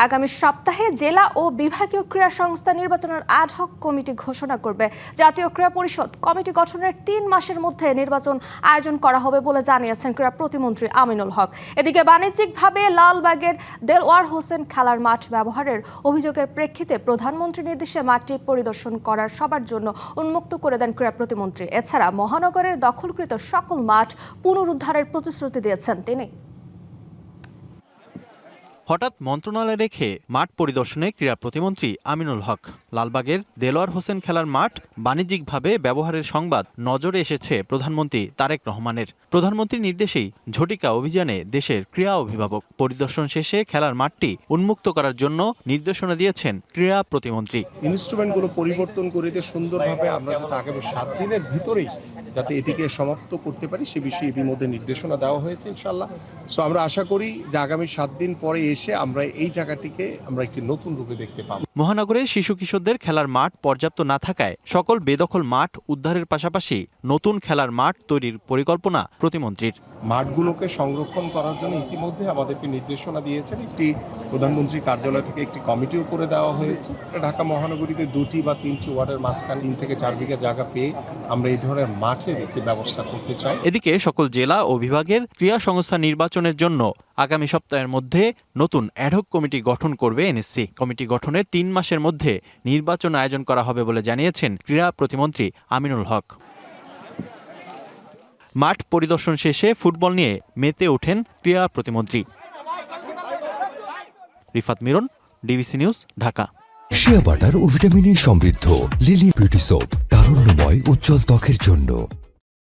আগামী সপ্তাহে জেলা ও বিভাগীয় ক্রীড়া সংস্থা নির্বাচনের অ্যাডহক কমিটি ঘোষণা করবে। জাতীয় ক্রীড়া পরিষদ কমিটি গঠনের ৩ মাসের মধ্যে নির্বাচন আয়োজন করা হবে বলে জানিয়েছেন ক্রীড়া প্রতিমন্ত্রী আমিনুল হক। এদিকে বাণিজ্যিকভাবে লালবাগের দেলোয়ার হোসেন খেলার মাঠ ব্যবহারের অভিযোগের প্রেক্ষিতে প্রধানমন্ত্রীর নির্দেশে মাঠটি পরিদর্শন করার সবার জন্য উন্মুক্ত করে দেন ক্রীড়া প্রতিমন্ত্রী। এছাড়া মহানগরের দখলকৃত সকল মাঠ পুনরুদ্ধারের প্রতিশ্রুতি দিয়েছেন তিনি। হঠাৎ মন্ত্রণালয় রেখে মাঠ পরিদর্শনে ক্রীড়া প্রতিমন্ত্রী আমিনুল হক। লালবাগের দেলোয়ার হোসেন খেলার মাঠ বাণিজ্যিকভাবে ব্যবহারের সংবাদ নজরে এসেছে প্রধানমন্ত্রী তারেক রহমানের। প্রধানমন্ত্রীর নির্দেশেই ঝটিকা অভিযানে দেশের ক্রীড়া অভিভাবক। পরিদর্শন শেষে খেলার মাঠটি উন্মুক্ত করার জন্য নির্দেশনা দিয়েছেন ক্রীড়া প্রতিমন্ত্রী। ইনস্ট্রুমেন্টগুলো পরিবর্তন করে সুন্দরভাবে আমরা যাতে আগামী 7 দিনের ভিতরেই যাতে এটিকে সমাপ্ত করতে পারি সে বিষয়ে ইতিমধ্যে নির্দেশনা দেওয়া হয়েছে ইনশাআল্লাহ। সো আমরা আশা করি যে আগামী 7 দিন পরে এসে আমরা এই জায়গাটিকে আমরা একটি নতুন রূপে দেখতে পাবো। মহানগরে শিশু কিশোরদের খেলার মাঠ পর্যাপ্ত না থাকায় সকল বেদখল মাঠ উদ্ধারের পাশাপাশি নতুন খেলার মাঠ তৈরির পরিকল্পনা প্রতিমন্ত্রীর। মাঠগুলোকে সংরক্ষণ করার জন্য ইতিমধ্যে আমাদেরকে নির্দেশনা দিয়েছেন। একটি প্রধানমন্ত্রী কার্যালয় থেকে একটি কমিটিও করে দেওয়া হয়েছে। ঢাকা মহানগরীতে 2টি বা 3টি ওয়ার্ডের মাঝখানে 3 থেকে 4 বিঘা জায়গা পেয়ে আমরা এই ধরনের মাঠের একটি ব্যবস্থা করতে চাই। এদিকে সকল জেলা ও বিভাগের ক্রীড়া সংস্থা নির্বাচনের জন্য আগামী সপ্তাহের মধ্যে নতুন অ্যাডহক কমিটি গঠন করবে এনএসসি। কমিটি গঠনের 3 মাসের মধ্যে নির্বাচন আয়োজন করা হবে বলে জানিয়েছেন ক্রীড়া প্রতিমন্ত্রী আমিনুল হক। মাঠ পরিদর্শন শেষে ফুটবল নিয়ে মেতে ওঠেন ক্রীড়া প্রতিমন্ত্রী। Rifat Miron, DBC news, Dhaka. Shea butter ও ভিটামিনে সমৃদ্ধ লিলি বিউটি সোপ, তারুণ্যময় উজ্জ্বল ত্বকের জন্য।